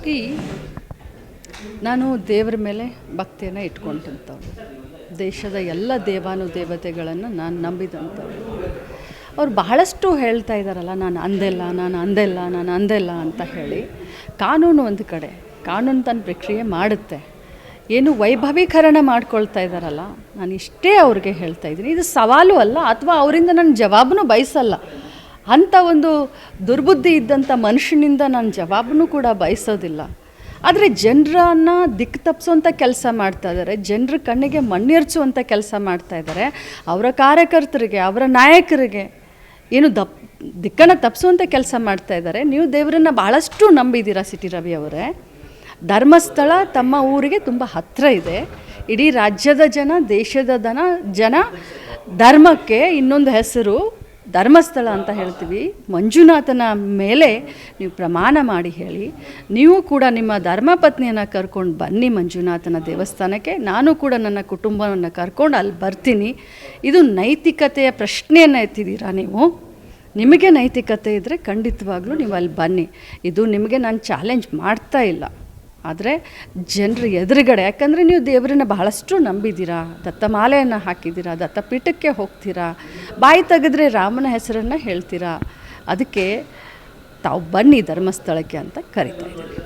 ಈ ನಾನು ದೇವರ ಮೇಲೆ ಭಕ್ತಿಯನ್ನು ಇಟ್ಕೊಂಡಂಥವ್ರು. ದೇಶದ ಎಲ್ಲ ದೇವಾನುದೇವತೆಗಳನ್ನು ನಾನು ನಂಬಿದಂಥವ್ರು. ಅವ್ರು ಬಹಳಷ್ಟು ಹೇಳ್ತಾ ಇದ್ದಾರಲ್ಲ, ನಾನು ಅಂದೆಲ್ಲ ಅಂತ ಹೇಳಿ. ಕಾನೂನು ಒಂದು ಕಡೆ, ಕಾನೂನು ತನ್ನ ಪ್ರಕ್ರಿಯೆ ಮಾಡುತ್ತೆ. ಏನು ವೈಭವೀಕರಣ ಮಾಡ್ಕೊಳ್ತಾ ಇದ್ದಾರಲ್ಲ, ನಾನು ಇಷ್ಟೇ ಅವ್ರಿಗೆ ಹೇಳ್ತಾ ಇದ್ದೀನಿ, ಇದು ಸವಾಲು ಅಲ್ಲ, ಅಥವಾ ಅವರಿಂದ ನಾನು ಜವಾಬನ್ನು ಬಯಸಲ್ಲ. ಅಂಥ ಒಂದು ದುರ್ಬುದ್ಧಿ ಇದ್ದಂಥ ಮನುಷ್ಯನಿಂದ ನಾನು ಜವಾಬನ್ನು ಕೂಡ ಬಯಸೋದಿಲ್ಲ. ಆದರೆ ಜನರನ್ನು ದಿಕ್ಕು ತಪ್ಪಿಸುವಂಥ ಕೆಲಸ ಮಾಡ್ತಾಯಿದ್ದಾರೆ, ಜನರ ಕಣ್ಣಿಗೆ ಮಣ್ಣೆರ್ಚುವಂಥ ಕೆಲಸ ಮಾಡ್ತಾಯಿದ್ದಾರೆ. ಅವರ ಕಾರ್ಯಕರ್ತರಿಗೆ, ಅವರ ನಾಯಕರಿಗೆ ಏನು ದಿಕ್ಕನ್ನು ತಪ್ಪಿಸುವಂಥ ಕೆಲಸ ಮಾಡ್ತಾಯಿದ್ದಾರೆ. ನೀವು ದೇವರನ್ನು ಭಾಳಷ್ಟು ನಂಬಿದ್ದೀರಾ ಸಿಟಿ ರವಿ ಅವರೇ. ಧರ್ಮಸ್ಥಳ ತಮ್ಮ ಊರಿಗೆ ತುಂಬ ಹತ್ತಿರ ಇದೆ. ಇಡೀ ರಾಜ್ಯದ ಜನ, ದೇಶದ ಜನ ಧರ್ಮಕ್ಕೆ ಇನ್ನೊಂದು ಹೆಸರು ಧರ್ಮಸ್ಥಳ ಅಂತ ಹೇಳ್ತೀವಿ. ಮಂಜುನಾಥನ ಮೇಲೆ ನೀವು ಪ್ರಮಾಣ ಮಾಡಿ ಹೇಳಿ. ನೀವು ಕೂಡ ನಿಮ್ಮ ಧರ್ಮಪತ್ನಿಯನ್ನು ಕರ್ಕೊಂಡು ಬನ್ನಿ ಮಂಜುನಾಥನ ದೇವಸ್ಥಾನಕ್ಕೆ. ನಾನು ಕೂಡ ನನ್ನ ಕುಟುಂಬವನ್ನು ಕರ್ಕೊಂಡು ಅಲ್ಲಿ ಬರ್ತೀನಿ. ಇದು ನೈತಿಕತೆಯ ಪ್ರಶ್ನೆಯನ್ನು ಎತ್ತಿದ್ದೀರಾ ನೀವು. ನಿಮಗೆ ನೈತಿಕತೆ ಇದ್ದರೆ ಖಂಡಿತವಾಗ್ಲೂ ನೀವು ಅಲ್ಲಿ ಬನ್ನಿ. ಇದು ನಿಮಗೆ ನಾನು ಚಾಲೆಂಜ್ ಮಾಡ್ತಾ ಇಲ್ಲ, ಆದರೆ ಜನರ ಎದುರುಗಡೆ, ಯಾಕಂದರೆ ನೀವು ದೇವರನ್ನ ಬಹಳಷ್ಟು ನಂಬಿದ್ದೀರಾ, ದತ್ತಮಾಲೆಯನ್ನು ಹಾಕಿದ್ದೀರಾ, ದತ್ತಪೀಠಕ್ಕೆ ಹೋಗ್ತೀರಾ, ಬಾಯಿ ತೆಗೆದ್ರೆ ರಾಮನ ಹೆಸರನ್ನು ಹೇಳ್ತೀರಾ. ಅದಕ್ಕೆ ತಾವು ಬನ್ನಿ ಧರ್ಮಸ್ಥಳಕ್ಕೆ ಅಂತ ಕರಿತಾ ಇದ್ದೀನಿ.